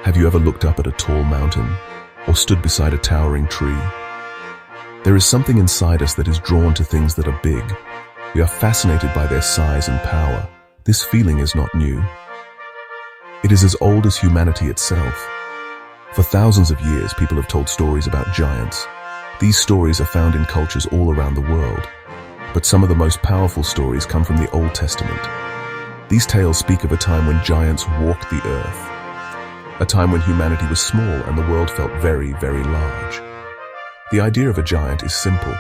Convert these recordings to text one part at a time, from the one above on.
Have you ever looked up at a tall mountain or stood beside a towering tree? There is something inside us that is drawn to things that are big. We are fascinated by their size and power. This feeling is not new. It is as old as humanity itself. For thousands of years, people have told stories about giants. These stories are found in cultures all around the world. But some of the most powerful stories come from the Old Testament. These tales speak of a time when giants walked the earth. A time when humanity was small and the world felt very, very large. The idea of a giant is simple.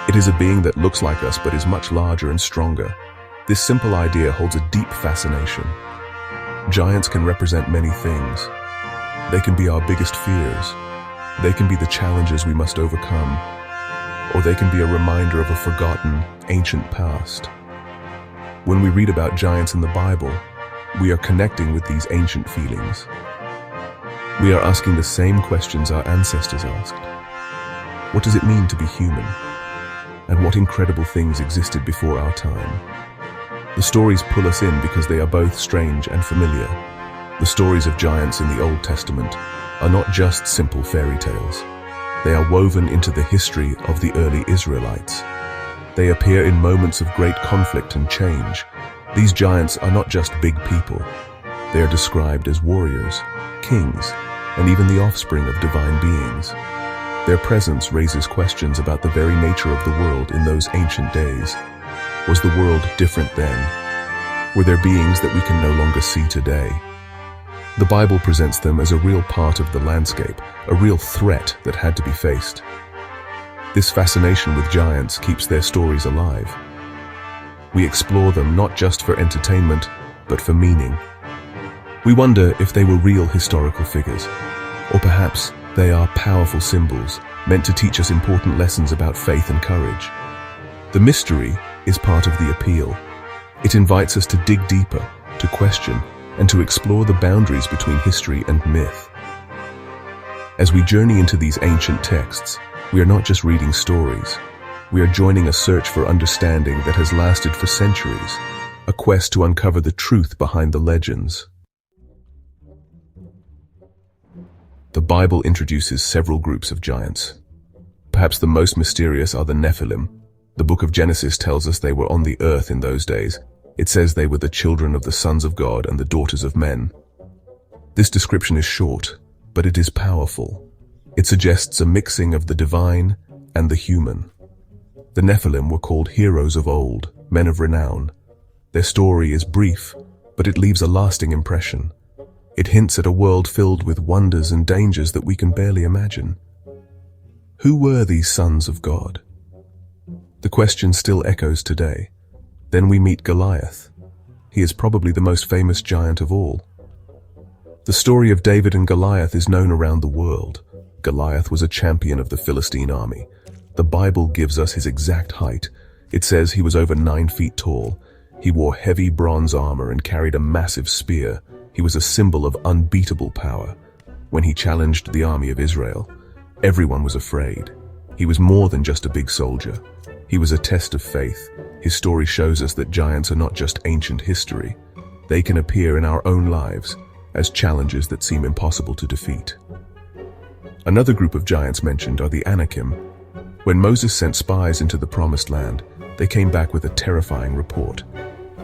It is a being that looks like us but is much larger and stronger. This simple idea holds a deep fascination. Giants can represent many things. They can be our biggest fears. They can be the challenges we must overcome. Or they can be a reminder of a forgotten, ancient past. When we read about giants in the Bible, we are connecting with these ancient feelings. We are asking the same questions our ancestors asked. What does it mean to be human? And what incredible things existed before our time? The stories pull us in because they are both strange and familiar. The stories of giants in the Old Testament are not just simple fairy tales. They are woven into the history of the early Israelites. They appear in moments of great conflict and change. These giants are not just big people. They are described as warriors, kings, and even the offspring of divine beings. Their presence raises questions about the very nature of the world in those ancient days. Was the world different then? Were there beings that we can no longer see today? The Bible presents them as a real part of the landscape, a real threat that had to be faced. This fascination with giants keeps their stories alive. We explore them not just for entertainment, but for meaning. We wonder if they were real historical figures, or perhaps they are powerful symbols meant to teach us important lessons about faith and courage. The mystery is part of the appeal. It invites us to dig deeper, to question, and to explore the boundaries between history and myth. As we journey into these ancient texts, we are not just reading stories. We are joining a search for understanding that has lasted for centuries, a quest to uncover the truth behind the legends. The Bible introduces several groups of giants. Perhaps the most mysterious are the nephilim. The book of Genesis tells us they were on the earth in those days. It says they were the children of the sons of God and the daughters of men. This description is short, but it is powerful. It suggests a mixing of the divine and the human. The Nephilim were called heroes of old, men of renown. Their story is brief, but it leaves a lasting impression. It hints at a world filled with wonders and dangers that we can barely imagine. Who were these sons of God? The question still echoes today. Then we meet Goliath. He is probably the most famous giant of all. The story of David and Goliath is known around the world. Goliath was a champion of the Philistine army. The Bible gives us his exact height. It says he was over 9 feet tall. He wore heavy bronze armor and carried a massive spear. He was a symbol of unbeatable power. When he challenged the army of Israel, everyone was afraid. He was more than just a big soldier. He was a test of faith. His story shows us that giants are not just ancient history. They can appear in our own lives as challenges that seem impossible to defeat. Another group of giants mentioned are the enochim. When Moses sent spies into the Promised Land, they came back with a terrifying report.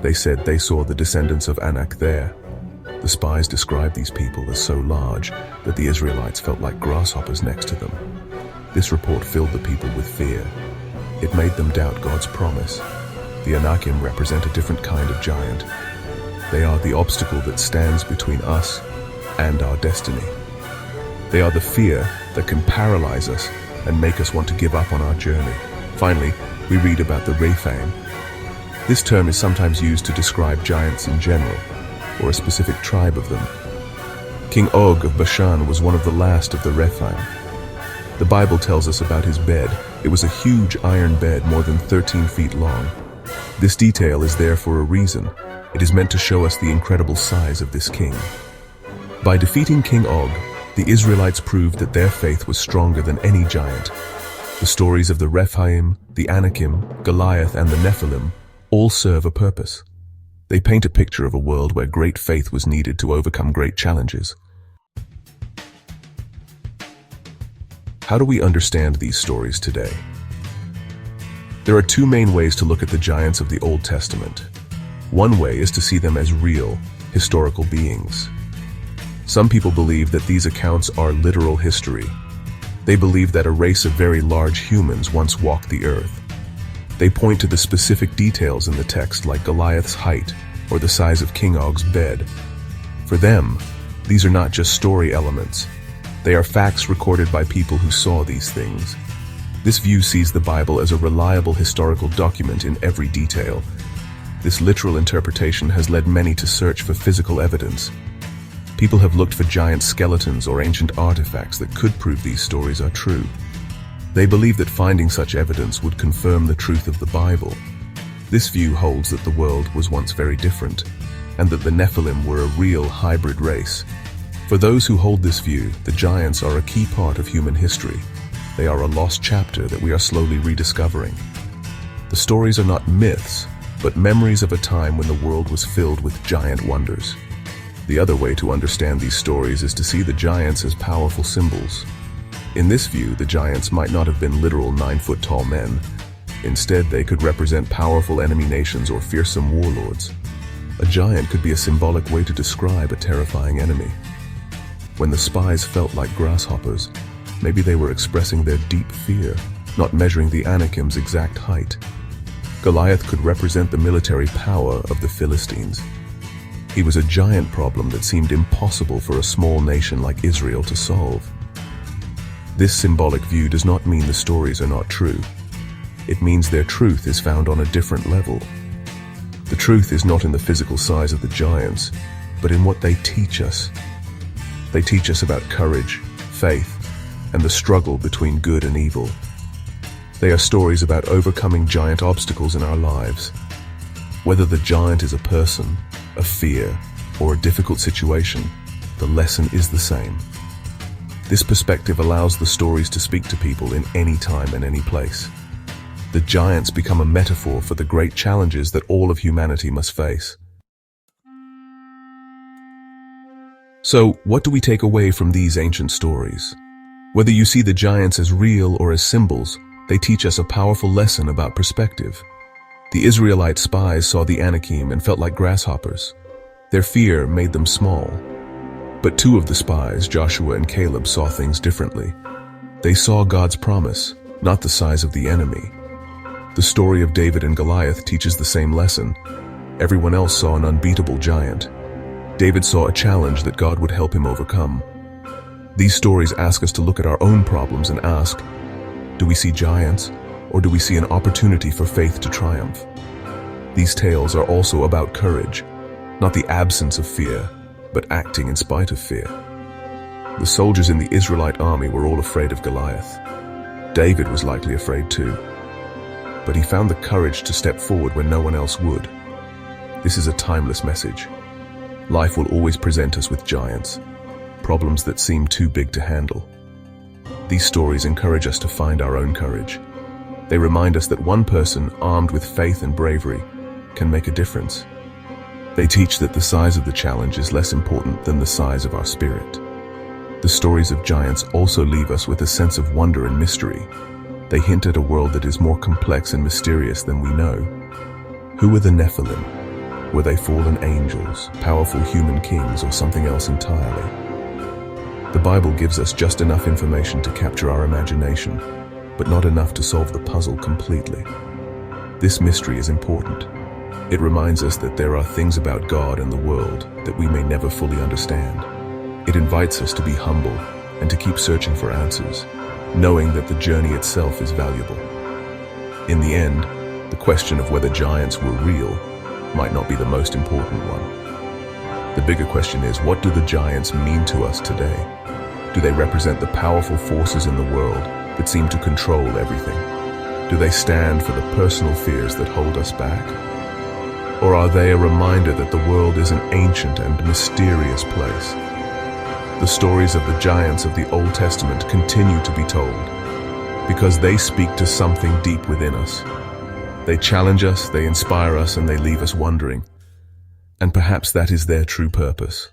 They said they saw the descendants of Anak there. The spies described these people as so large that the Israelites felt like grasshoppers next to them. This report filled the people with fear. It made them doubt God's promise. The enochim represent a different kind of giant. They are the obstacle that stands between us and our destiny. They are the fear that can paralyze us and make us want to give up on our journey. Finally, we read about the Rephaim. This term is sometimes used to describe giants in general, or a specific tribe of them. King Og of Bashan was one of the last of the Rephaim. The Bible tells us about his bed. It was a huge iron bed more than 13 feet long. This detail is there for a reason. It is meant to show us the incredible size of this king. By defeating King Og, the Israelites proved that their faith was stronger than any giant. The stories of the Rephaim, the Anakim, Goliath, and the Nephilim all serve a purpose. They paint a picture of a world where great faith was needed to overcome great challenges. How do we understand these stories today? There are two main ways to look at the giants of the Old Testament. One way is to see them as real, historical beings. Some people believe that these accounts are literal history. They believe that a race of very large humans once walked the earth. They point to the specific details in the text, like Goliath's height or the size of King Og's bed. For them, these are not just story elements. They are facts recorded by people who saw these things. This view sees the Bible as a reliable historical document in every detail. This literal interpretation has led many to search for physical evidence. People have looked for giant skeletons or ancient artifacts that could prove these stories are true. They believe that finding such evidence would confirm the truth of the Bible. This view holds that the world was once very different, and that the Nephilim were a real hybrid race. For those who hold this view, the giants are a key part of human history. They are a lost chapter that we are slowly rediscovering. The stories are not myths, but memories of a time when the world was filled with giant wonders. The other way to understand these stories is to see the giants as powerful symbols. In this view, the giants might not have been literal 9-foot-tall men. Instead, they could represent powerful enemy nations or fearsome warlords. A giant could be a symbolic way to describe a terrifying enemy. When the spies felt like grasshoppers, maybe they were expressing their deep fear, not measuring the Anakim's exact height. Goliath could represent the military power of the Philistines. He was a giant problem that seemed impossible for a small nation like Israel to solve. This symbolic view does not mean the stories are not true. It means their truth is found on a different level. The truth is not in the physical size of the giants, but in what they teach us. They teach us about courage, faith, and the struggle between good and evil. They are stories about overcoming giant obstacles in our lives. Whether the giant is a person, a fear, or a difficult situation, the lesson is the same. This perspective allows the stories to speak to people in any time and any place. The giants become a metaphor for the great challenges that all of humanity must face. So, what do we take away from these ancient stories? Whether you see the giants as real or as symbols, they teach us a powerful lesson about perspective. The Israelite spies saw the Anakim and felt like grasshoppers. Their fear made them small. But two of the spies, Joshua and Caleb, saw things differently. They saw God's promise, not the size of the enemy. The story of David and Goliath teaches the same lesson. Everyone else saw an unbeatable giant. David saw a challenge that God would help him overcome. These stories ask us to look at our own problems and ask, do we see giants, or do we see an opportunity for faith to triumph? These tales are also about courage, not the absence of fear, but acting in spite of fear. The soldiers in the Israelite army were all afraid of Goliath. David was likely afraid too, but he found the courage to step forward when no one else would. This is a timeless message. Life will always present us with giants, problems that seem too big to handle. These stories encourage us to find our own courage. They remind us that one person, armed with faith and bravery, can make a difference. They teach that the size of the challenge is less important than the size of our spirit. The stories of giants also leave us with a sense of wonder and mystery. They hint at a world that is more complex and mysterious than we know. Who were the Nephilim? Were they fallen angels, powerful human kings, or something else entirely? The Bible gives us just enough information to capture our imagination, but not enough to solve the puzzle completely. This mystery is important. It reminds us that there are things about God and the world that we may never fully understand. It invites us to be humble and to keep searching for answers, knowing that the journey itself is valuable. In the end, the question of whether giants were real might not be the most important one. The bigger question is, what do the giants mean to us today? Do they represent the powerful forces in the world that seem to control everything? Do they stand for the personal fears that hold us back? Or are they a reminder that the world is an ancient and mysterious place? The stories of the giants of the Old Testament continue to be told because they speak to something deep within us. They challenge us, they inspire us, and they leave us wondering. And perhaps that is their true purpose.